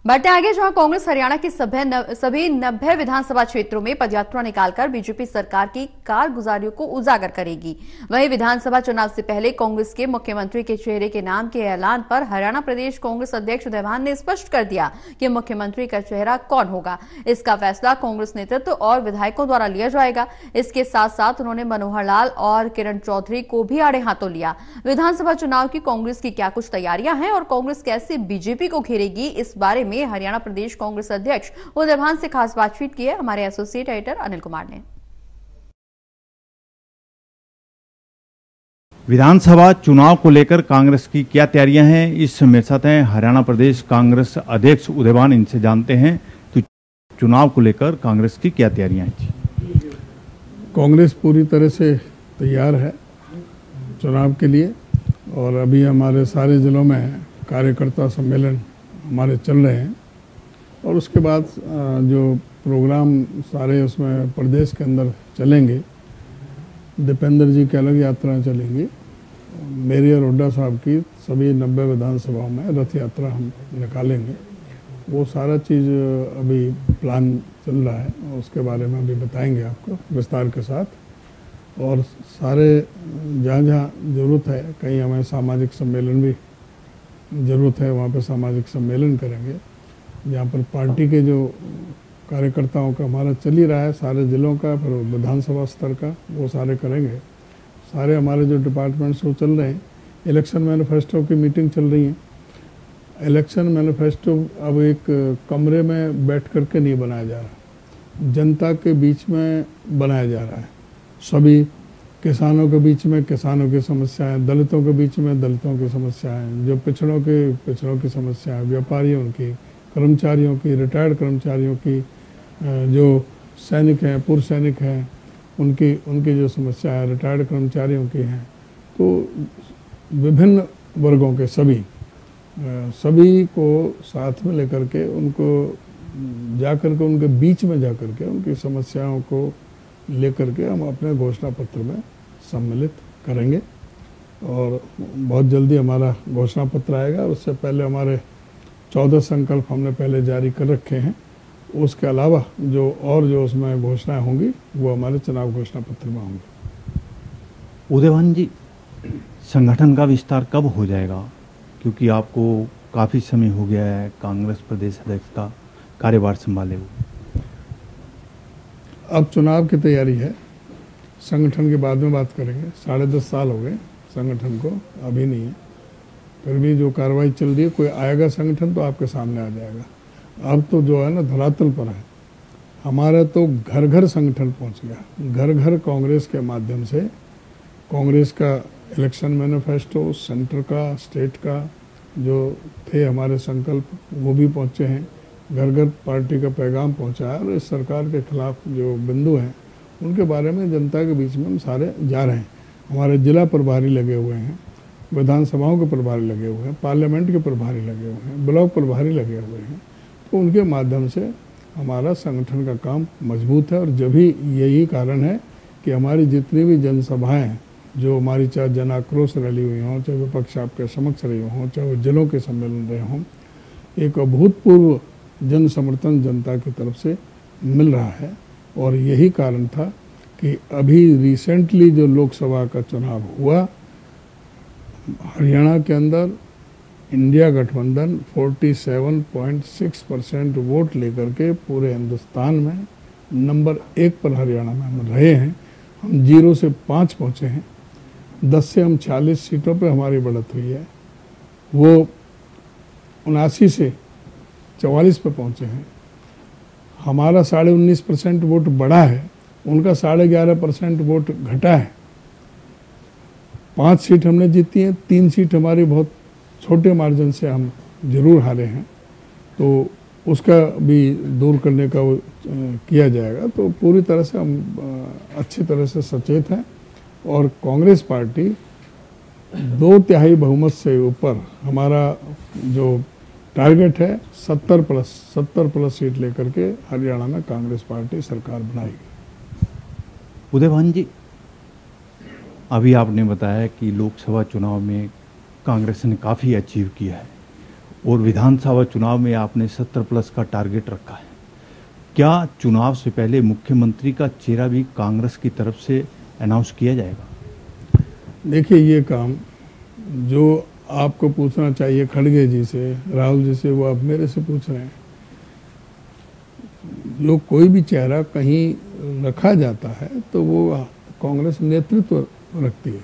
बढ़ते आगे, जहां कांग्रेस हरियाणा के सभी 90 विधानसभा क्षेत्रों में पदयात्रा निकालकर बीजेपी सरकार की कारगुजारियों को उजागर करेगी। वहीं विधानसभा चुनाव से पहले कांग्रेस के मुख्यमंत्री के चेहरे के नाम के ऐलान पर हरियाणा प्रदेश कांग्रेस अध्यक्ष उदयभान ने स्पष्ट कर दिया कि मुख्यमंत्री का चेहरा कौन होगा। इसका फैसला कांग्रेस नेतृत्व और विधायकों द्वारा लिया जाएगा। इसके साथ साथ उन्होंने मनोहर लाल और किरण चौधरी को भी आड़े हाथों लिया। विधानसभा चुनाव की कांग्रेस की क्या कुछ तैयारियां हैं और कांग्रेस कैसे बीजेपी को घेरेगी, इस बारे में हरियाणा प्रदेश कांग्रेस अध्यक्ष उदयभान से खास बातचीत की है हमारे एसोसिएट एडिटर अनिल कुमार ने। विधानसभा चुनाव को लेकर कांग्रेस की क्या तैयारियां हैं, इस मेरे साथ हैं हरियाणा प्रदेश कांग्रेस अध्यक्ष उदयभान। इनसे जानते हैं कि चुनाव को लेकर कांग्रेस की क्या तैयारियां हैं। कांग्रेस पूरी तरह से तैयार है चुनाव के लिए और अभी हमारे सारे जिलों में कार्यकर्ता सम्मेलन हमारे चल रहे हैं और उसके बाद जो प्रोग्राम सारे उसमें प्रदेश के अंदर चलेंगे। दीपेंद्र जी की अलग यात्राएं चलेंगी, मेरी और हुड्डा साहब की सभी 90 विधानसभाओं में रथ यात्रा हम निकालेंगे। वो सारा चीज़ अभी प्लान चल रहा है और उसके बारे में अभी बताएंगे आपको विस्तार के साथ। और सारे जहाँ जहाँ ज़रूरत है, कहीं हमें सामाजिक सम्मेलन भी ज़रूरत है, वहाँ पे सामाजिक सम्मेलन करेंगे। जहाँ पर पार्टी के जो कार्यकर्ताओं का हमारा चल ही रहा है, सारे ज़िलों का, फिर विधानसभा स्तर का, वो सारे करेंगे। सारे हमारे जो डिपार्टमेंट्स वो चल रहे हैं। इलेक्शन मैनिफेस्टो की मीटिंग चल रही है। इलेक्शन मैनिफेस्टो अब एक कमरे में बैठ करके नहीं बनाया जा रहा, जनता के बीच में बनाया जा रहा है। सभी किसानों के बीच में किसानों की समस्याएं, दलितों के बीच में दलितों की समस्याएं, जो पिछड़ों की समस्याएं, व्यापारियों की, कर्मचारियों की, रिटायर्ड कर्मचारियों की, जो सैनिक हैं, पूर्व सैनिक हैं, उनकी जो समस्याएं रिटायर्ड कर्मचारियों की हैं। तो विभिन्न वर्गों के सभी को साथ में लेकर के उनको जाकर के उनके बीच में जाकर के उनकी समस्याओं को लेकर के हम अपने घोषणा पत्र में सम्मिलित करेंगे। और बहुत जल्दी हमारा घोषणा पत्र आएगा। उससे पहले हमारे 14 संकल्प हमने पहले जारी कर रखे हैं। उसके अलावा जो उसमें घोषणाएं होंगी वो हमारे चुनाव घोषणा पत्र में होंगी। उदयभान जी, संगठन का विस्तार कब हो जाएगा, क्योंकि आपको काफ़ी समय हो गया है कांग्रेस प्रदेश अध्यक्ष का कार्यभार संभाले हुए। अब चुनाव की तैयारी है, संगठन के बाद में बात करेंगे। 10.5 साल हो गए संगठन को, अभी नहीं है। फिर भी जो कार्रवाई चल रही है, कोई आएगा संगठन तो आपके सामने आ जाएगा। अब तो जो है ना धरातल पर है, हमारा तो घर घर संगठन पहुंच गया। घर घर कांग्रेस के माध्यम से कांग्रेस का इलेक्शन मैनिफेस्टो, सेंटर का, स्टेट का जो थे हमारे संकल्प, वो भी पहुंचे हैं। घर घर पार्टी का पैगाम पहुंचा है और इस सरकार के खिलाफ जो बिंदु हैं उनके बारे में जनता के बीच में हम सारे जा रहे हैं। हमारे जिला प्रभारी लगे हुए हैं, विधानसभाओं के प्रभारी लगे हुए हैं, पार्लियामेंट के प्रभारी लगे हुए हैं, ब्लॉक प्रभारी लगे हुए हैं। तो उनके माध्यम से हमारा संगठन का काम मजबूत है। और जब भी यही कारण है कि हमारी जितनी भी जनसभाएँ जो हमारी, चाहे जन आक्रोश रैली हुई हों, चाहे विपक्ष आपके समक्ष रही हों, चाहे वो जिलों के सम्मेलन रहे हों, एक अभूतपूर्व जन समर्थन जनता की तरफ से मिल रहा है। और यही कारण था कि अभी रिसेंटली जो लोकसभा का चुनाव हुआ, हरियाणा के अंदर इंडिया गठबंधन 47.6% वोट लेकर के पूरे हिंदुस्तान में नंबर 1 पर हरियाणा में हम रहे हैं। हम 0 से 5 पहुँचे हैं। 10 से हम 40 सीटों पे हमारी बढ़त हुई है। वो 79 से 44 पे पहुँचे हैं। हमारा 19.5% वोट बढ़ा है, उनका 11.5% वोट घटा है। 5 सीट हमने जीती हैं, 3 सीट हमारी बहुत छोटे मार्जिन से हम जरूर हारे हैं। तो उसका भी दूर करने का वो किया जाएगा। तो पूरी तरह से हम अच्छी तरह से सचेत हैं और कांग्रेस पार्टी 2/3 बहुमत से ऊपर, हमारा जो टारगेट है 70 प्लस सीट लेकर के हरियाणा में कांग्रेस पार्टी सरकार बनाएगी। उदयभान जी, अभी आपने बताया कि लोकसभा चुनाव में कांग्रेस ने काफ़ी अचीव किया है। और विधानसभा चुनाव में आपने 70+ का टारगेट रखा है। क्या चुनाव से पहले मुख्यमंत्री का चेहरा भी कांग्रेस की तरफ से अनाउंस किया जाएगा? देखिए, ये काम जो आपको पूछना चाहिए खड़गे जी से, राहुल जी से, वो आप मेरे से पूछ रहे हैं। जो कोई भी चेहरा कहीं रखा जाता है तो वो कांग्रेस नेतृत्व रखती है।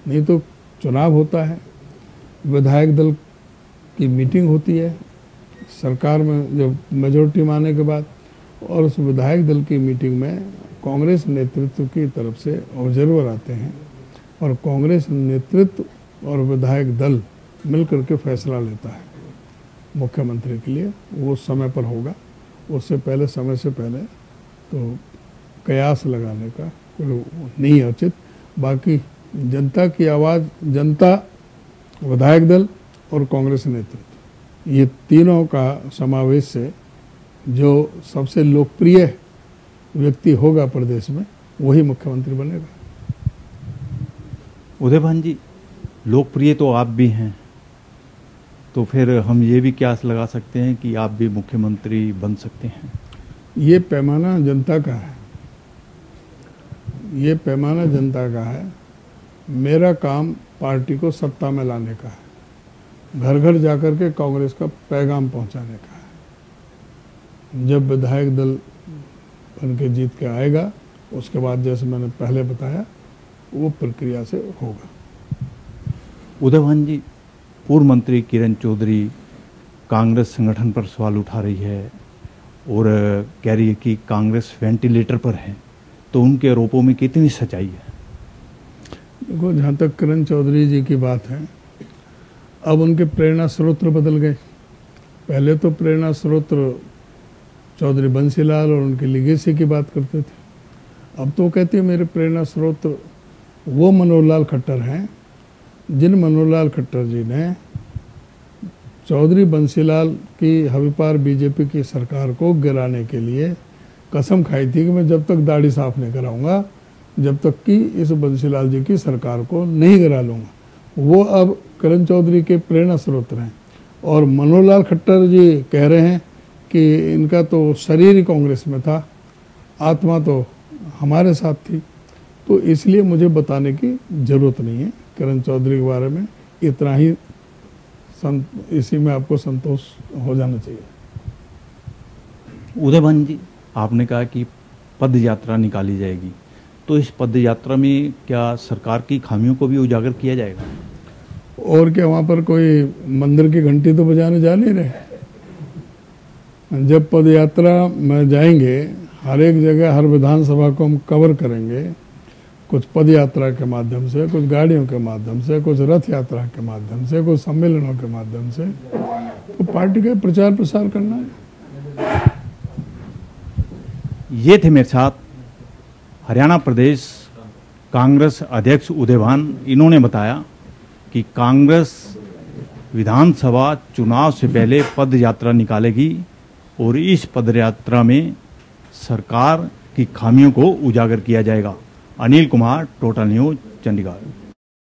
नहीं तो चुनाव होता है, विधायक दल की मीटिंग होती है सरकार में जब मेजोरिटी में आने के बाद, और उस विधायक दल की मीटिंग में कांग्रेस नेतृत्व की तरफ से ऑब्जर्वर आते हैं और कांग्रेस नेतृत्व और विधायक दल मिलकर के फैसला लेता है मुख्यमंत्री के लिए। वो समय पर होगा, उससे पहले, समय से पहले तो कयास लगाने का कोई नहीं है उचित। बाकी जनता की आवाज़, जनता, विधायक दल और कांग्रेस नेतृत्व, ये तीनों का समावेश से जो सबसे लोकप्रिय व्यक्ति होगा प्रदेश में वही मुख्यमंत्री बनेगा। उदय भान जी, लोकप्रिय तो आप भी हैं, तो फिर हम ये भी क्यास लगा सकते हैं कि आप भी मुख्यमंत्री बन सकते हैं? ये पैमाना जनता का है, ये पैमाना जनता का है। मेरा काम पार्टी को सत्ता में लाने का है, घर घर जाकर के कांग्रेस का पैगाम पहुंचाने का है। जब विधायक दल बन के जीत के आएगा, उसके बाद जैसे मैंने पहले बताया वो प्रक्रिया से होगा। उदय भान जी, पूर्व मंत्री किरण चौधरी कांग्रेस संगठन पर सवाल उठा रही है और कह रही है कि कांग्रेस वेंटिलेटर पर है, तो उनके आरोपों में कितनी सच्चाई है? देखो, जहाँ तक किरण चौधरी जी की बात है, अब उनके प्रेरणा स्रोत बदल गए। पहले तो प्रेरणा स्रोत चौधरी बंसीलाल और उनके लिगेसी की बात करते थे, अब तो कहते हैं मेरे प्रेरणा स्रोत वो मनोहर लाल खट्टर हैं जिन मनोहर लाल खट्टर जी ने चौधरी बंसीलाल की हविपार बीजेपी की सरकार को गिराने के लिए कसम खाई थी कि मैं जब तक दाढ़ी साफ नहीं कराऊंगा, जब तक कि इस बंसीलाल जी की सरकार को नहीं गिरा लूँगा। वो अब किरण चौधरी के प्रेरणा स्रोत हैं। और मनोहर लाल खट्टर जी कह रहे हैं कि इनका तो शरीर ही कांग्रेस में था, आत्मा तो हमारे साथ थी। तो इसलिए मुझे बताने की ज़रूरत नहीं है किरण चौधरी के बारे में, इतना ही इसी में आपको संतोष हो जाना चाहिए। उदय भान जी, आपने कहा कि पद यात्रा निकाली जाएगी, तो इस पद यात्रा में क्या सरकार की खामियों को भी उजागर किया जाएगा? और क्या वहाँ पर कोई मंदिर की घंटी तो बजाने जा नहीं रहे? जब पद यात्रा में जाएंगे, हर एक जगह, हर विधानसभा को हम कवर करेंगे, कुछ पद यात्रा के माध्यम से, कुछ गाड़ियों के माध्यम से, कुछ रथ यात्रा के माध्यम से, कुछ सम्मेलनों के माध्यम से, तो पार्टी का प्रचार प्रसार करना है। ये थे मेरे साथ हरियाणा प्रदेश कांग्रेस अध्यक्ष उदय भान। इन्होंने बताया कि कांग्रेस विधानसभा चुनाव से पहले पद यात्रा निकालेगी और इस पद यात्रा में सरकार की खामियों को उजागर किया जाएगा। Anil Kumar, total news, Chandigarh.